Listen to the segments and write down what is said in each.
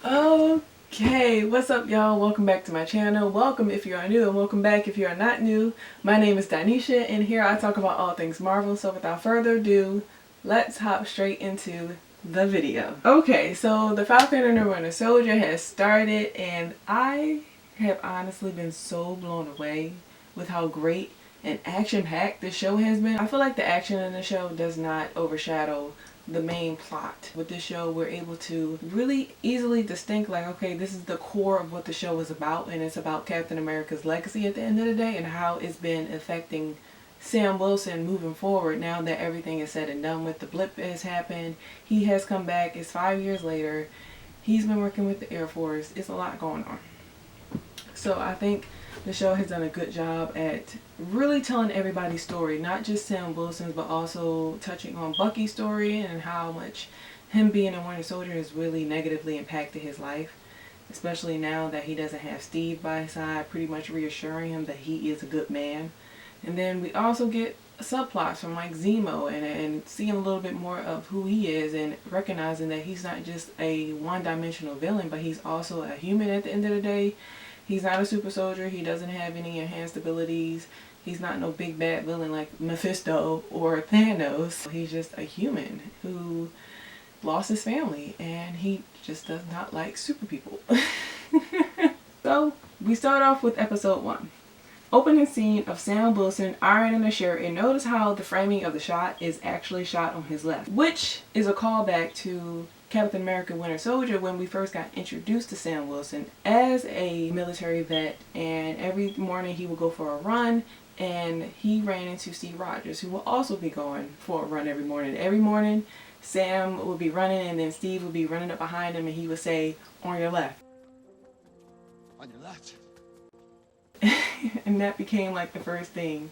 Okay, what's up y'all? Welcome back to my channel. Welcome if you are new and welcome back if you are not new. My name is Danisha and here I talk about all things Marvel. So without further ado, let's hop straight into the video. Okay, so the Falcon and the Winter Soldier has started and I have honestly been so blown away with how great and action-packed the show has been. I feel like the action in the show does not overshadow the main plot. With this show, we're able to really easily distinct, like, okay, this is the core of what the show is about, and it's about Captain America's legacy at the end of the day and how it's been affecting Sam Wilson moving forward now that everything is said and done with. The blip has happened, he has come back, it's 5 years later, he's been working with the Air Force, it's a lot going on. So I think the show has done a good job at really telling everybody's story, not just Sam Wilson's, but also touching on Bucky's story and how much him being a Winter Soldier has really negatively impacted his life, especially now that he doesn't have Steve by his side, pretty much reassuring him that he is a good man. And then we also get subplots from like Zemo and seeing a little bit more of who he is and recognizing that he's not just a one-dimensional villain, but he's also a human at the end of the day. He's not a super soldier. He doesn't have any enhanced abilities. He's not no big bad villain like Mephisto or Thanos. He's just a human who lost his family and he just does not like super people. So we start off with episode 1. Opening scene of Sam Wilson ironing a shirt, and notice how the framing of the shot is actually shot on his left, which is a callback to Captain America Winter Soldier when we first got introduced to Sam Wilson as a military vet, and every morning he would go for a run and he ran into Steve Rogers, who will also be going for a run every morning. Every morning Sam would be running and then Steve would be running up behind him and he would say, "On your left." On your left. And that became like the first thing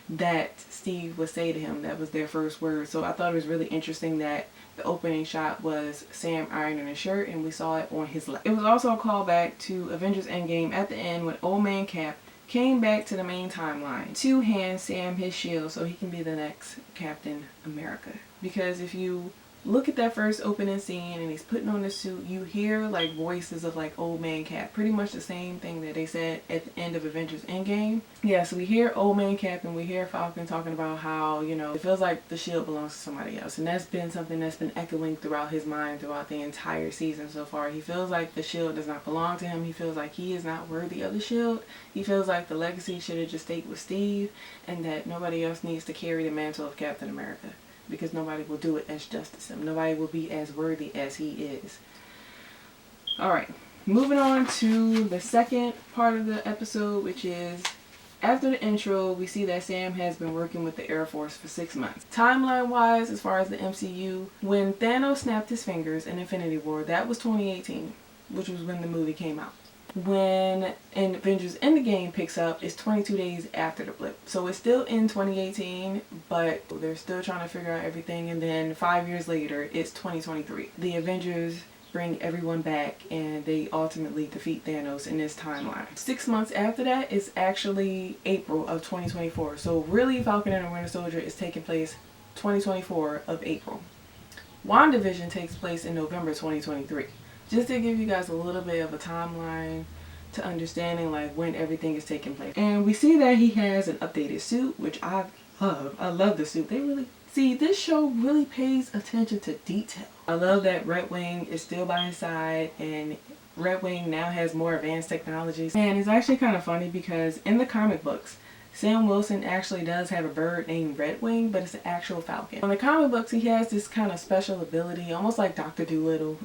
that Steve would say to him. That was their first word. So I thought it was really interesting that the opening shot was Sam ironing a shirt and we saw it on his left. It was also a callback to Avengers Endgame at the end when Old Man Cap came back to the main timeline to hand Sam his shield so he can be the next Captain America. Because if you look at that first opening scene and he's putting on the suit, you hear like voices of like Old Man Cap, pretty much the same thing that they said at the end of Avengers Endgame. Yeah, so we hear Old Man Cap and we hear Falcon talking about how, you know, it feels like the shield belongs to somebody else, and that's been something that's been echoing throughout his mind throughout the entire season so far. He feels like the shield does not belong to him. He feels like he is not worthy of the shield. He feels like the legacy should have just stayed with Steve and that nobody else needs to carry the mantle of Captain America, because nobody will do it as justice him. Nobody will be as worthy as he is. Alright, moving on to the second part of the episode, which is after the intro, we see that Sam has been working with the Air Force for 6 months. Timeline wise, as far as the MCU, when Thanos snapped his fingers in Infinity War, that was 2018, which was when the movie came out. When Avengers Endgame picks up, it's 22 days after the blip. So it's still in 2018, but they're still trying to figure out everything. And then 5 years later, it's 2023. The Avengers bring everyone back and they ultimately defeat Thanos in this timeline. 6 months after that, it's actually April of 2024. So really, Falcon and the Winter Soldier is taking place 2024 of April. WandaVision takes place in November 2023. Just to give you guys a little bit of a timeline to understanding like when everything is taking place. And we see that he has an updated suit, which I love. I love the suit. They really, see, this show really pays attention to detail. I love that Red Wing is still by his side and Red Wing now has more advanced technologies. And it's actually kind of funny because in the comic books, Sam Wilson actually does have a bird named Red Wing, but it's an actual falcon. In the comic books, he has this kind of special ability, almost like Dr. Dolittle.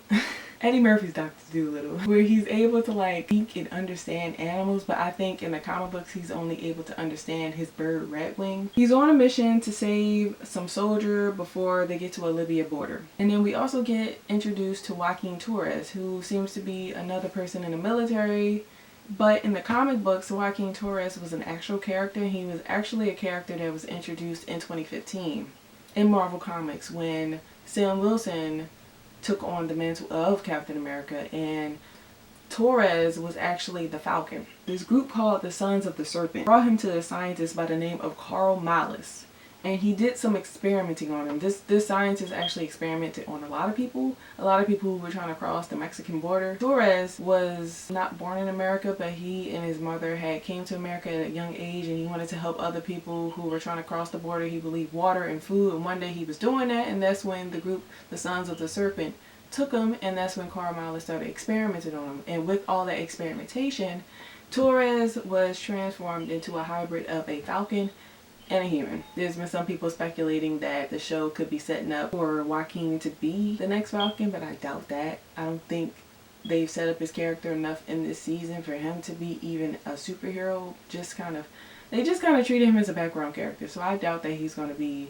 Eddie Murphy's Dr. Dolittle, where he's able to like think and understand animals, but I think in the comic books he's only able to understand his bird Red Wing. He's on a mission to save some soldier before they get to a Libya border. And then we also get introduced to Joaquin Torres, who seems to be another person in the military. But in the comic books, Joaquin Torres was an actual character. He was actually a character that was introduced in 2015 in Marvel Comics when Sam Wilson took on the mantle of Captain America, and Torres was actually the Falcon. This group called the Sons of the Serpent brought him to a scientist by the name of Carl Malus, and he did some experimenting on him. This scientist actually experimented on a lot of people who were trying to cross the Mexican border. Torres was not born in America, but he and his mother had came to America at a young age, and he wanted to help other people who were trying to cross the border. He believed water and food, and one day he was doing that, and that's when the group, the Sons of the Serpent, took him, and that's when Carl Miles started experimenting on him. And with all that experimentation, Torres was transformed into a hybrid of a Falcon and a human. There's been some people speculating that the show could be setting up for Joaquin to be the next Falcon, but I doubt that. I don't think they've set up his character enough in this season for him to be even a superhero. They just kind of treated him as a background character, so I doubt that he's going to be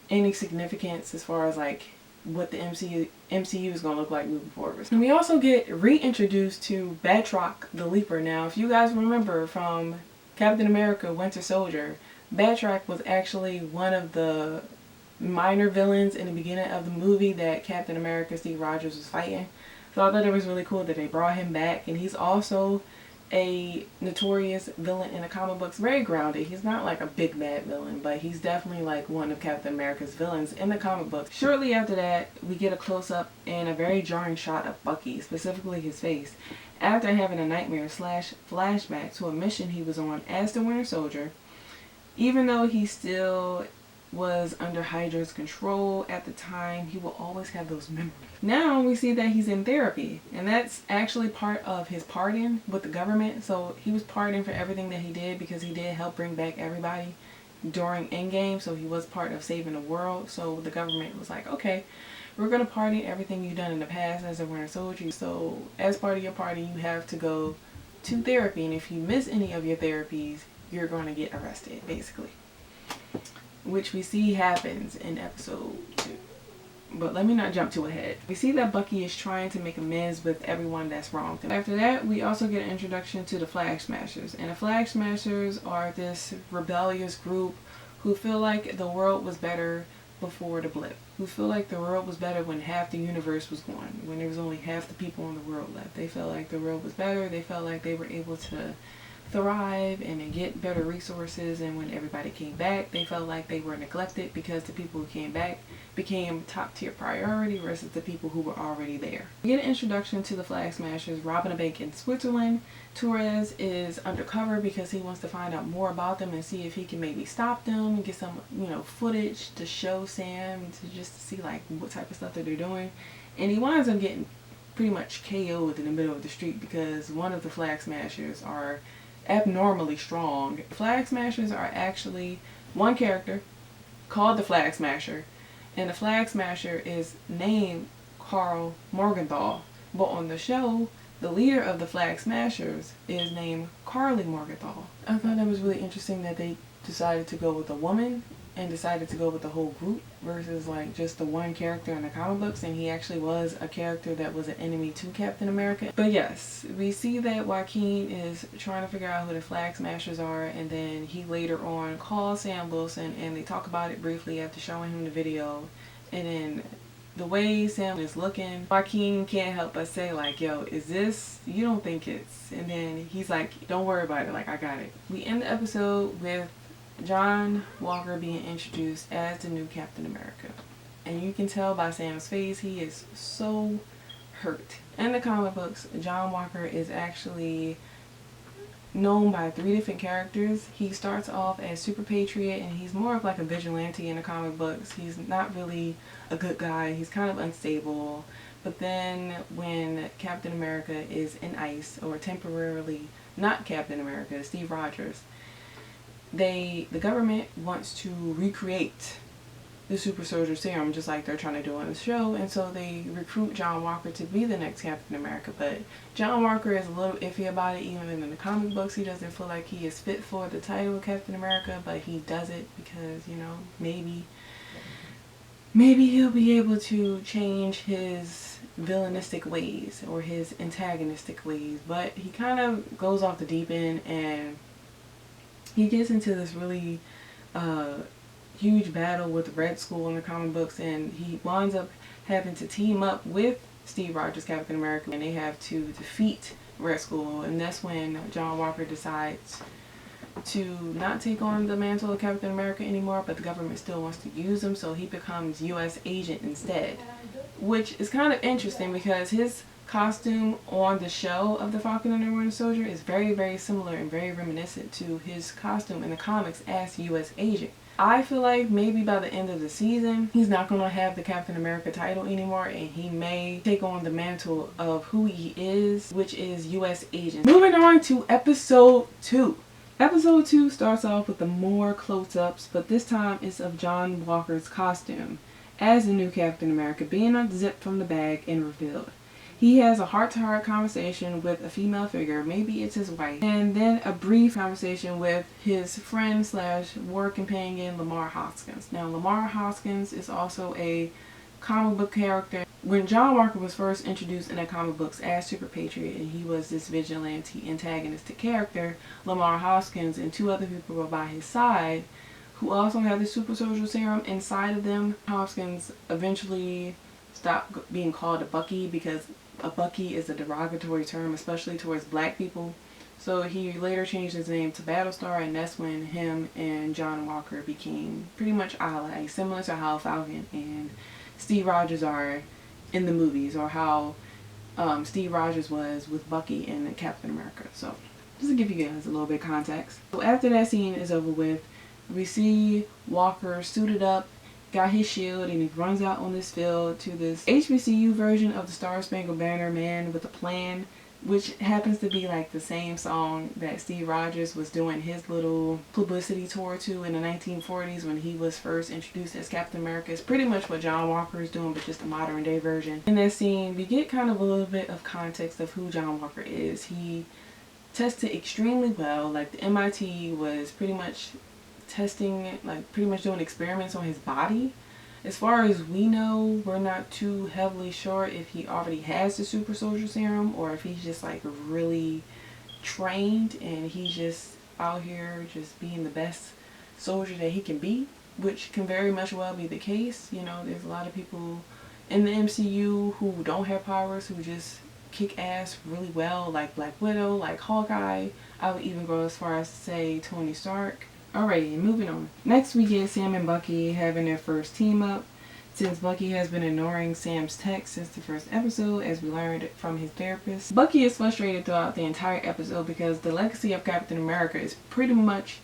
any significance as far as like what the MCU is going to look like moving forward. And we also get reintroduced to Batroc the Leaper. Now, if you guys remember from Captain America Winter Soldier, Batroc was actually one of the minor villains in the beginning of the movie that Captain America Steve Rogers was fighting. So I thought it was really cool that they brought him back, and he's also a notorious villain in the comic books. Very grounded. He's not like a big bad villain, but he's definitely like one of Captain America's villains in the comic books. Shortly after that, we get a close-up and a very jarring shot of Bucky, specifically his face, after having a nightmare / flashback to a mission he was on as the Winter Soldier. Even though he still was under Hydra's control at the time, he will always have those memories. Now we see that he's in therapy, and that's actually part of his pardon with the government. So he was pardoned for everything that he did because he did help bring back everybody during Endgame, so he was part of saving the world. So the government was like, okay, we're going to pardon everything you've done in the past as a Winter Soldier. So as part of your pardon, you have to go to therapy, and if you miss any of your therapies, you're going to get arrested, basically. Which we see happens in episode 2. But let me not jump too ahead. We see that Bucky is trying to make amends with everyone that's wronged him. After that, we also get an introduction to the Flag Smashers. And the Flag Smashers are this rebellious group who feel like the world was better before the blip. Who feel like the world was better when half the universe was gone. When there was only half the people in the world left. They felt like the world was better. They felt like they were able to thrive and get better resources, and when everybody came back, they felt like they were neglected because the people who came back became top tier priority versus the people who were already there. We get an introduction to the Flag Smashers robbing a bank in Switzerland. Torres is undercover because he wants to find out more about them and see if he can maybe stop them and get some, footage to show Sam to just see like what type of stuff that they're doing. And he winds up getting pretty much KO'd in the middle of the street because one of the Flag Smashers are abnormally strong. Flag Smashers are actually one character called the Flag Smasher, and the Flag Smasher is named Carl Morgenthau, but on the show the leader of the Flag Smashers is named Carly Morgenthau. I thought that was really interesting that they decided to go with a woman and decided to go with the whole group versus like just the one character in the comic books, and he actually was a character that was an enemy to Captain America. But yes, we see that Joaquin is trying to figure out who the Flag Smashers are, and then he later on calls Sam Wilson and they talk about it briefly after showing him the video. And then the way Sam is looking, Joaquin can't help but say like, yo, is this, you don't think it's, and then he's like, don't worry about it, like I got it. We end the episode with John Walker being introduced as the new Captain America, and you can tell by Sam's face he is so hurt. In the comic books, John Walker is actually known by 3 different characters. He starts off as Super Patriot, and he's more of like a vigilante in the comic books. He's not really a good guy. He's kind of unstable. But then when Captain America is in ice, or temporarily not Captain America, Steve Rogers, the government wants to recreate the super soldier serum just like they're trying to do on the show, and so they recruit John Walker to be the next Captain America. But John Walker is a little iffy about it. Even in the comic books, he doesn't feel like he is fit for the title of Captain America, but he does it because, maybe he'll be able to change his villainistic ways or his antagonistic ways. But he kind of goes off the deep end, and he gets into this really huge battle with Red Skull in the comic books, and he winds up having to team up with Steve Rogers, Captain America, and they have to defeat Red Skull. And that's when John Walker decides to not take on the mantle of Captain America anymore, but the government still wants to use him, so he becomes U.S. agent instead. Which is kind of interesting because his costume on the show of the Falcon and the Winter Soldier is very, very similar and very reminiscent to his costume in the comics as U.S. agent. I feel like maybe by the end of the season, he's not going to have the Captain America title anymore, and he may take on the mantle of who he is, which is U.S. agent. Moving on to episode 2. Episode 2 starts off with the more close-ups, but this time it's of John Walker's costume as the new Captain America being unzipped from the bag and revealed. He has a heart-to-heart conversation with a female figure, maybe it's his wife, and then a brief conversation with his friend slash war companion Lamar Hoskins. Now, Lamar Hoskins is also a comic book character. When John Walker was first introduced in the comic books as Super Patriot and he was this vigilante antagonistic character, Lamar Hoskins and 2 other people were by his side who also had the super soldier serum inside of them. Hoskins eventually stopped being called a Bucky because a Bucky is a derogatory term, especially towards black people. So he later changed his name to Battlestar, and that's when him and John Walker became pretty much allies, similar to how Falcon and Steve Rogers are in the movies, or how Steve Rogers was with Bucky in Captain America. So just to give you guys a little bit of context. So after that scene is over with, we see Walker suited up, got his shield, and he runs out on this field to this HBCU version of the Star Spangled Banner Man with a plan, which happens to be like the same song that Steve Rogers was doing his little publicity tour to in the 1940s when he was first introduced as Captain America. It's pretty much what John Walker is doing, but just a modern day version. In that scene, we get kind of a little bit of context of who John Walker is. He tested extremely well. Like the MIT was pretty much testing, like pretty much doing experiments on his body. As far as we know, we're not too heavily sure if he already has the super soldier serum or if he's just like really trained and he's just out here just being the best soldier that he can be, which can very much well be the case. You know, there's a lot of people in the MCU who don't have powers, who just kick ass really well, like Black Widow, like Hawkeye. I would even go as far as to say Tony Stark. Alrighty, moving on. Next we get Sam and Bucky having their first team up. Since Bucky has been ignoring Sam's text since the first episode, as we learned from his therapist, Bucky is frustrated throughout the entire episode because the legacy of Captain America is pretty much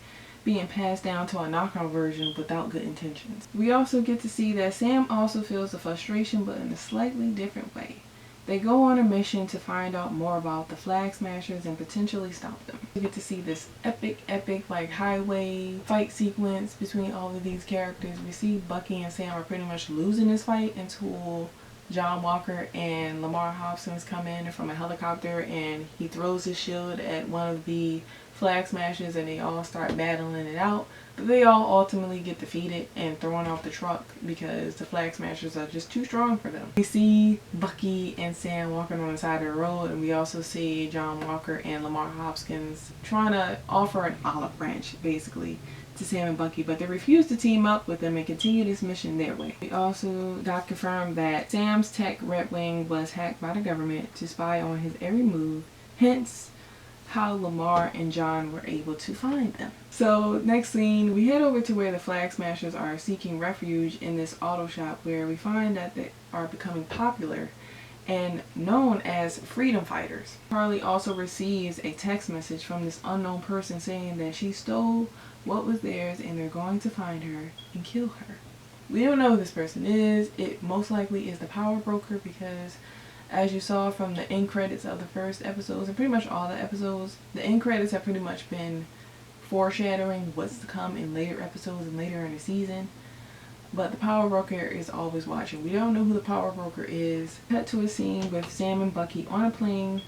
being passed down to a knockoff version without good intentions. We also get to see that Sam also feels the frustration, but in a slightly different way. They go on a mission to find out more about the Flag Smashers and potentially stop them. We get to see this epic like highway fight sequence between all of these characters. We see Bucky and Sam are pretty much losing this fight until John Walker and Lamar Hoskins come in from a helicopter and he throws his shield at one of the Flag Smashers and they all start battling it out. But they all ultimately get defeated and thrown off the truck because the Flag Smashers are just too strong for them. We see Bucky and Sam walking on the side of the road, and we also see John Walker and Lamar Hoskins trying to offer an olive branch basically to Sam and Bucky, but they refuse to team up with them and continue this mission their way. We also got confirmed that Sam's tech Red Wing was hacked by the government to spy on his every move, hence how Lamar and John were able to find them. So next scene, we head over to where the Flag Smashers are seeking refuge in this auto shop, where we find that they are becoming popular and known as freedom fighters. Carly also receives a text message from this unknown person saying that she stole what was theirs and they're going to find her and kill her. We don't know who this person is. It most likely is the power broker because, as you saw from the end credits of the first episodes and pretty much all the episodes, the end credits have pretty much been foreshadowing what's to come in later episodes and later in the season. But the power broker is always watching. We don't know who the power broker is. Cut to a scene with Sam and Bucky on a plane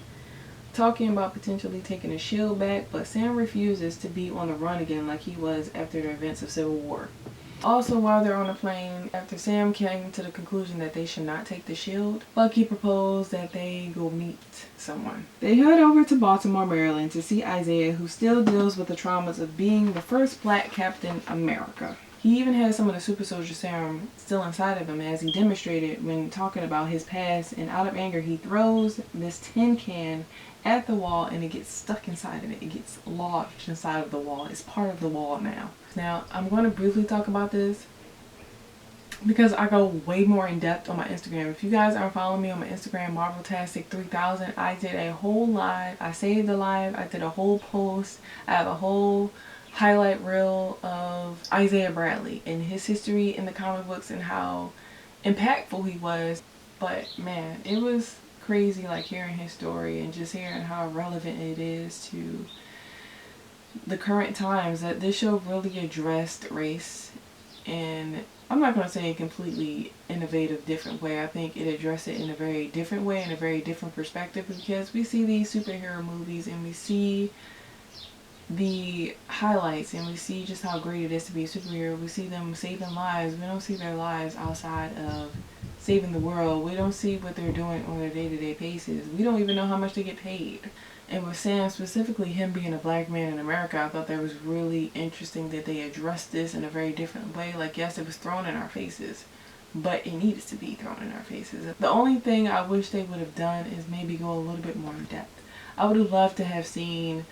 talking about potentially taking a shield back, but Sam refuses to be on the run again like he was after the events of Civil War. Also, while they're on the plane, after Sam came to the conclusion that they should not take the shield, Bucky proposed that they go meet someone. They head over to Baltimore, Maryland to see Isaiah, who still deals with the traumas of being the first black Captain America. He even has some of the super soldier serum still inside of him, as he demonstrated when talking about his past, and out of anger he throws this tin can at the wall and it gets stuck inside of it. It gets lodged inside of the wall. It's part of the wall now. Now, I'm going to briefly talk about this because I go way more in depth on my Instagram. If you guys aren't following me on my Instagram, Marveltastic3000, I did a whole live. I saved the live. I did a whole post. I have a whole highlight reel of Isaiah Bradley and his history in the comic books and how impactful he was. But man, it was crazy, like hearing his story and just hearing how relevant it is to the current times, that this show really addressed race, and I'm not going to say a completely innovative different way. I think it addressed it in a very different way, in a very different perspective, because we see these superhero movies and we see the highlights and we see just how great it is to be a superhero. We see them saving lives. We don't see their lives outside of saving the world. We don't see what they're doing on their day-to-day basis. We don't even know how much they get paid. And with Sam, specifically him being a black man in America, I thought that was really interesting that they addressed this in a very different way. Like, yes, it was thrown in our faces, but it needed to be thrown in our faces. The only thing I wish they would have done is maybe go a little bit more in depth. I would have loved to have seen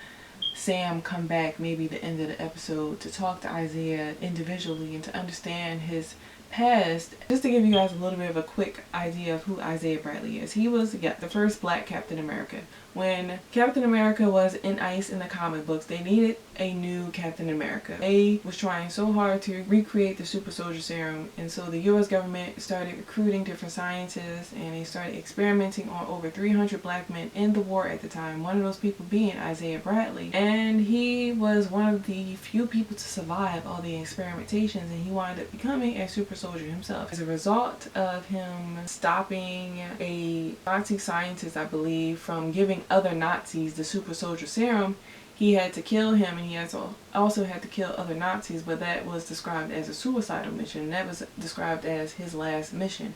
Sam come back maybe the end of the episode to talk to Isaiah individually and to understand his past. Just to give you guys a little bit of a quick idea of who Isaiah Bradley is. He was the first black Captain America. When Captain America was in ice in the comic books, they needed a new Captain America. They was trying so hard to recreate the super soldier serum, and so the US government started recruiting different scientists and they started experimenting on over 300 black men in the war at the time. One of those people being Isaiah Bradley, and he was one of the few people to survive all the experimentations, and he wound up becoming a super soldier himself. As a result of him stopping a Nazi scientist, I believe, from giving other Nazis the super soldier serum, he had to kill him, and he also had to kill other Nazis, but that was described as a suicidal mission. That was described as his last mission.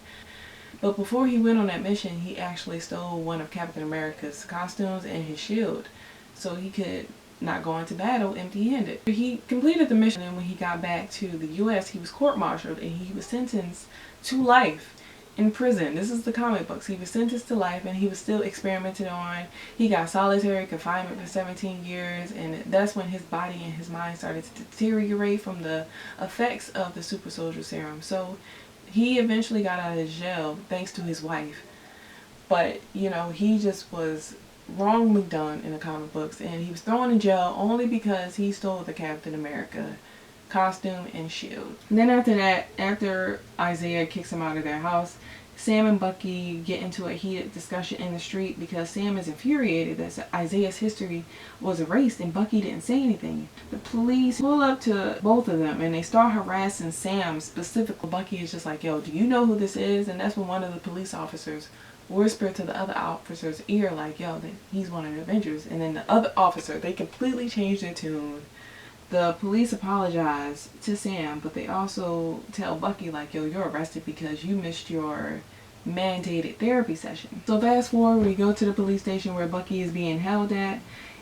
But before he went on that mission, he actually stole one of Captain America's costumes and his shield so he could not go into battle empty-handed. He completed the mission, and when he got back to the US, he was court-martialed and he was sentenced to life in prison. This is the comic books. He was sentenced to life and he was still experimented on. He got solitary confinement for 17 years, and that's when his body and his mind started to deteriorate from the effects of the super soldier serum. So he eventually got out of jail thanks to his wife. But, you know, he just was wrongly done in the comic books, and he was thrown in jail only because he stole the Captain America costume and shield. And then after that, after Isaiah kicks him out of their house, Sam and Bucky get into a heated discussion in the street because Sam is infuriated that Isaiah's history was erased and Bucky didn't say anything. The police pull up to both of them and they start harassing Sam specifically. Bucky is just like, yo, do you know who this is? And that's when one of the police officers whispered to the other officer's ear like, yo, he's one of the Avengers. And then the other officer, they completely changed their tune. The police apologize to Sam, but they also tell Bucky like, yo, you're arrested because you missed your mandated therapy session. So fast forward, we go to the police station where Bucky is being held at,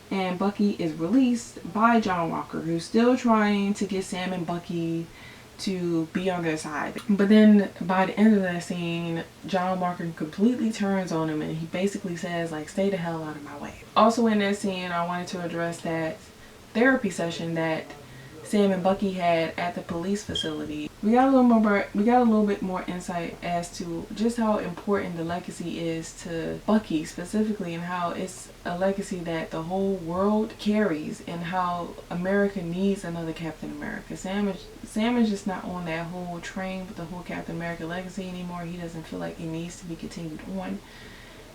and Bucky is released by John Walker, who's still trying to get Sam and Bucky to be on their side. But then by the end of that scene, John Walker completely turns on him and he basically says like, stay the hell out of my way. Also in that scene, I wanted to address that therapy session that Sam and Bucky had at the police facility. We got a little bit more insight as to just how important the legacy is to Bucky specifically, and how it's a legacy that the whole world carries, and how America needs another Captain America. Sam is just not on that whole train with the whole Captain America legacy anymore. He doesn't feel like it needs to be continued on.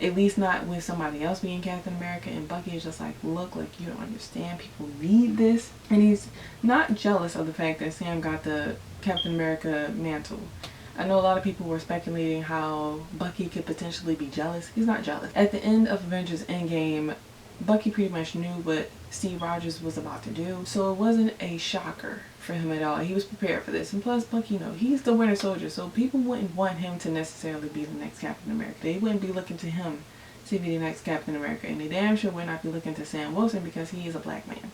At least not with somebody else being Captain America. And Bucky is just like, look, like, you don't understand. People need this. And he's not jealous of the fact that Sam got the Captain America mantle. I know a lot of people were speculating how Bucky could potentially be jealous. He's not jealous. At the end of Avengers Endgame, Bucky pretty much knew what Steve Rogers was about to do. So it wasn't a shocker for him at all. He was prepared for this. And plus, Bucky, you know, he's the Winter Soldier, so people wouldn't want him to necessarily be the next Captain America. They wouldn't be looking to him to be the next Captain America. And they damn sure would not be looking to Sam Wilson because he is a black man.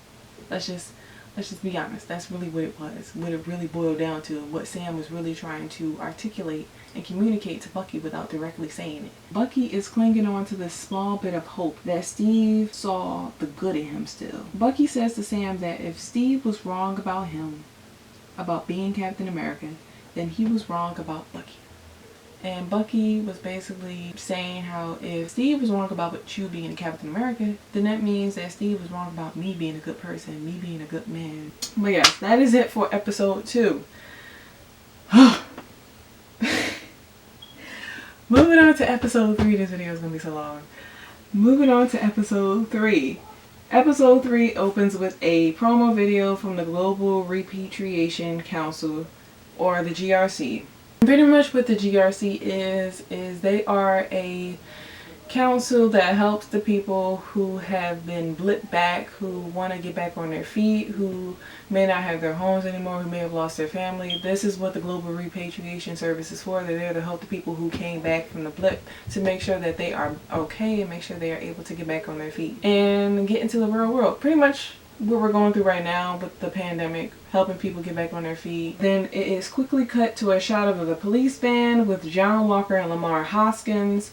Let's just Let's just be honest. That's really what it was. What it really boiled down to. What Sam was really trying to articulate and communicate to Bucky without directly saying it. Bucky is clinging on to this small bit of hope that Steve saw the good in him still. Bucky says to Sam that if Steve was wrong about him, about being Captain America, then he was wrong about Bucky. And Bucky was basically saying how if Steve was wrong about you being Captain America, then that means that Steve was wrong about me being a good person, me being a good man. But yes, that is it for episode 2. Moving on to episode 3. This video is going to be so long. Moving on to episode 3. Episode 3 opens with a promo video from the Global Repatriation Council, or the GRC. Pretty much what the GRC is they are a council that helps the people who have been blipped back, who want to get back on their feet, who may not have their homes anymore, who may have lost their family. This is what the Global Repatriation Service is for. They're there to help the people who came back from the blip to make sure that they are okay and make sure they are able to get back on their feet and get into the real world. Pretty much what we're going through right now with the pandemic, helping people get back on their feet. Then it is quickly cut to a shot of the police van with John Walker and Lamar Hoskins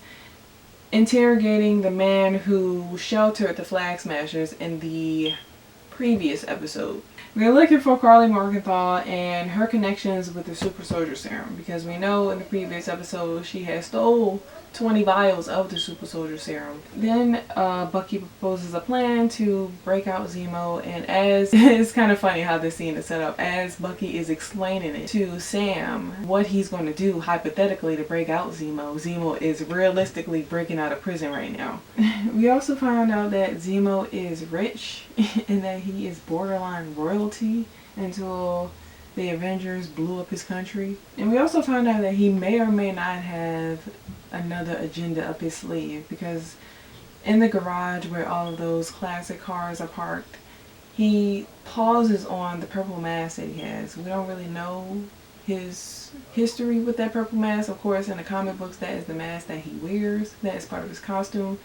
interrogating the man who sheltered the Flag Smashers in the previous episode. We're looking for Carly Morgenthau and her connections with the super soldier serum, because we know in the previous episode she had stole 20 vials of the super soldier serum. Then Bucky proposes a plan to break out Zemo, and as it's kind of funny how this scene is set up, as Bucky is explaining it to Sam what he's going to do hypothetically to break out Zemo, Zemo is realistically breaking out of prison right now. We also found out that Zemo is rich and that he is borderline royalty until the Avengers blew up his country. And we also found out that he may or may not have another agenda up his sleeve, because in the garage where all of those classic cars are parked, he pauses on the purple mask that he has. We don't really know his history with that purple mask. Of course, in the comic books, that is the mask that he wears. That is part of his costume.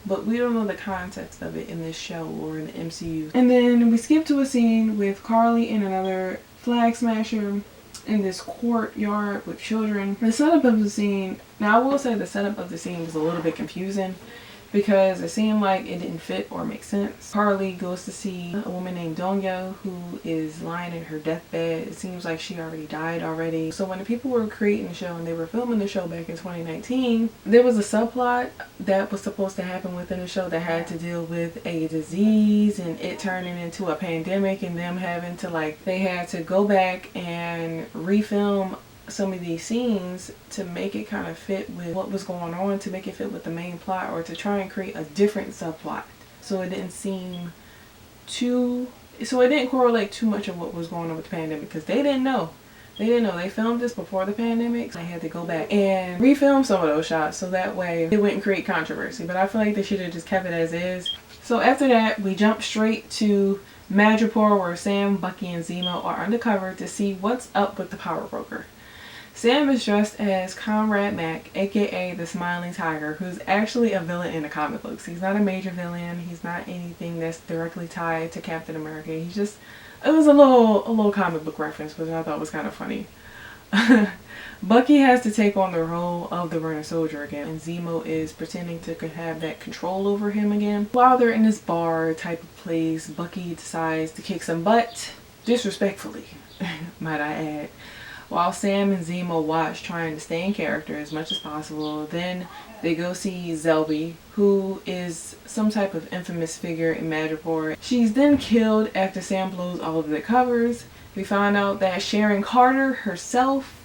But we don't know the context of it in this show or in the MCU. And then we skip to a scene with Carly and another Flag Smasher in this courtyard with children. The setup of the scene, now I will say the setup of the scene was a little bit confusing because it seemed like it didn't fit or make sense. Carly goes to see a woman named Donya who is lying in her deathbed. It seems like she already died already. So when the people were creating the show and they were filming the show back in 2019, there was a subplot that was supposed to happen within the show that had to deal with a disease and it turning into a pandemic and them having to they had to go back and refilm some of these scenes to make it kind of fit with what was going on, to make it fit with the main plot, or to try and create a different subplot so it didn't seem so it didn't correlate too much of what was going on with the pandemic, because they didn't know. They filmed this before the pandemic, so they had to go back and refilm some of those shots so that way it wouldn't create controversy. But I feel like they should have just kept it as is. So after that, we jump straight to Madripoor, where Sam, Bucky, and Zemo are undercover to see what's up with the power broker. Sam is dressed as Comrade Mac, aka the Smiling Tiger, who's actually a villain in the comic books. He's not a major villain. He's not anything that's directly tied to Captain America. He's just, it was a little comic book reference, which I thought was kind of funny. Bucky has to take on the role of the Winter Soldier again, and Zemo is pretending to have that control over him again. While they're in this bar type of place, Bucky decides to kick some butt, disrespectfully, might I add. While Sam and Zemo watch, trying to stay in character as much as possible. Then they go see Zelby, who is some type of infamous figure in Madripoor. She's then killed after Sam blows all of the covers. We find out that Sharon Carter herself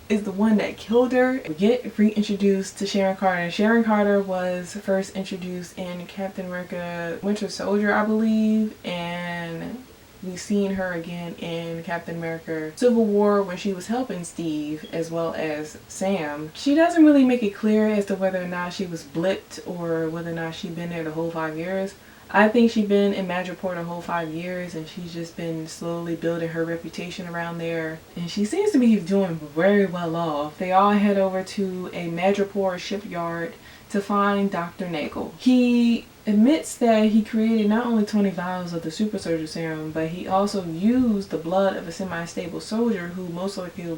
is the one that killed her. We get reintroduced to Sharon Carter. Sharon Carter was first introduced in Captain America Winter Soldier, I believe, and we've seen her again in Captain America Civil War when she was helping Steve as well as Sam. She doesn't really make it clear as to whether or not she was blipped or whether or not she'd been there the whole 5 years. I think she'd been in Madripoor the whole 5 years, and she's just been slowly building her reputation around there. And she seems to be doing very well off. They all head over to a Madripoor shipyard to find Dr. Nagel. He admits that he created not only 20 vials of the super soldier serum, but he also used the blood of a semi-stable soldier who most likely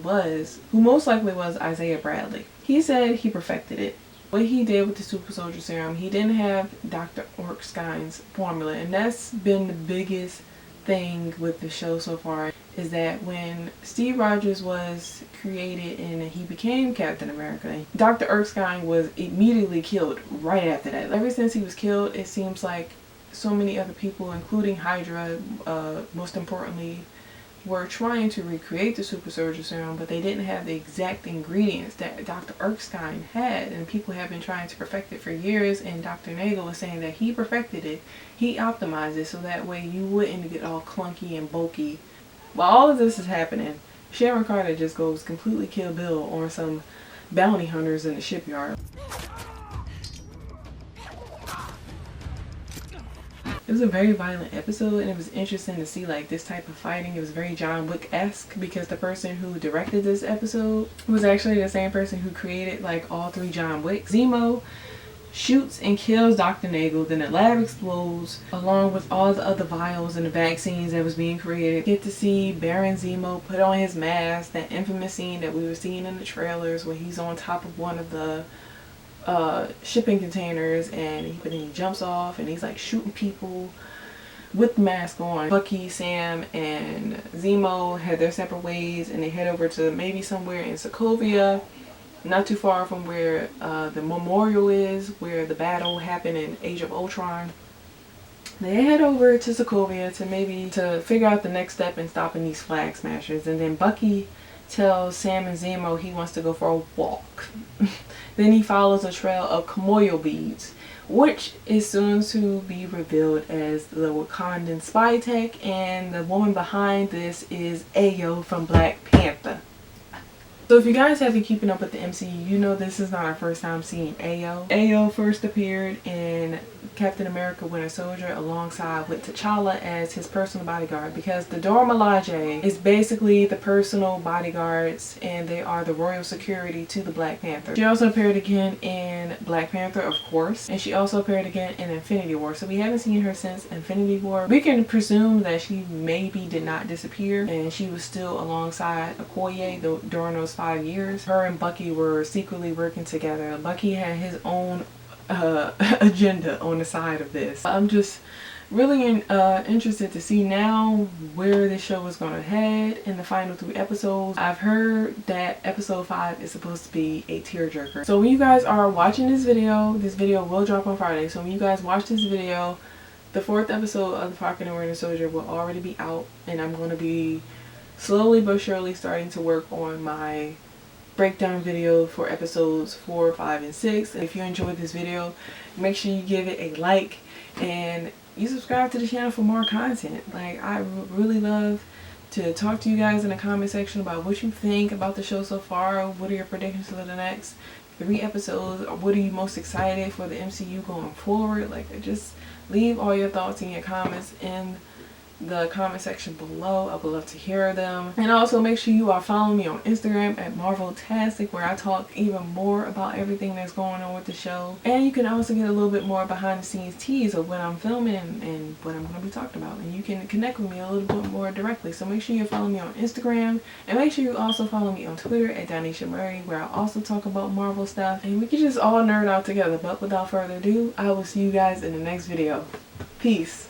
was Isaiah Bradley. He said he perfected it. What he did with the super soldier serum, he didn't have Dr. Erskine's formula, and that's been the biggest thing with the show so far, is that when Steve Rogers was created and he became Captain America, Dr. Erskine was immediately killed right after that. Ever since he was killed, it seems like so many other people, including Hydra, most importantly, were trying to recreate the super soldier serum, but they didn't have the exact ingredients that Dr. Erskine had, and people have been trying to perfect it for years, and Dr. Nagel was saying that he perfected it. He optimized it so that way you wouldn't get all clunky and bulky. While all of this is happening, Sharon Carter just goes completely Kill Bill on some bounty hunters in the shipyard. It was a very violent episode, and it was interesting to see like this type of fighting. It was very John Wick-esque because the person who directed this episode was actually the same person who created like all 3 John Wicks. Zemo shoots and kills Dr. Nagel, then the lab explodes along with all the other vials and the vaccines that was being created. Get to see Baron Zemo put on his mask, that infamous scene that we were seeing in the trailers where he's on top of one of the shipping containers, and then he jumps off and he's like shooting people with the mask on. Bucky, Sam, and Zemo had their separate ways, and they head over to maybe somewhere in Sokovia, not too far from where the memorial is, where the battle happened in Age of Ultron. They head over to Sokovia to figure out the next step in stopping these flag smashers, and then Bucky tells Sam and Zemo he wants to go for a walk. Then he follows a trail of Kamoyo beads, which is soon to be revealed as the Wakandan spy tech, and the woman behind this is Ayo from Black Panther. So if you guys have been keeping up with the MCU, you know this is not our first time seeing Ayo. Ayo first appeared in Captain America Winter Soldier alongside with T'Challa as his personal bodyguard, because the Dora Milaje is basically the personal bodyguards and they are the royal security to the Black Panther. She also appeared again in Black Panther, of course, and she also appeared again in Infinity War. So we haven't seen her since Infinity War. We can presume that she maybe did not disappear and she was still alongside Okoye during those 5 years. Her and Bucky were secretly working together. Bucky had his own agenda on the side of this. I'm just really interested to see now where this show is going to head in the final 3 episodes. I've heard that episode 5 is supposed to be a tearjerker. So when you guys are watching this video will drop on Friday. So when you guys watch this video, the 4th episode of the Falcon and Winter Soldier will already be out, and I'm going to be slowly but surely starting to work on my breakdown video for episodes 4, 5, and 6. And if you enjoyed this video, make sure you give it a like and you subscribe to the channel for more content. Like, I really love to talk to you guys in the comment section about what you think about the show so far. What are your predictions for the next 3 episodes? What are you most excited for the MCU going forward? Like, just leave all your thoughts and your comments in the comment section below. I would love to hear them. And also make sure you are following me on Instagram at Marveltastic, where I talk even more about everything that's going on with the show. And you can also get a little bit more behind the scenes tease of when I'm filming and what I'm going to be talking about. And you can connect with me a little bit more directly. So make sure you follow me on Instagram, and make sure you also follow me on Twitter at Donisha Murray, where I also talk about Marvel stuff. And we can just all nerd out together. But without further ado, I will see you guys in the next video. Peace.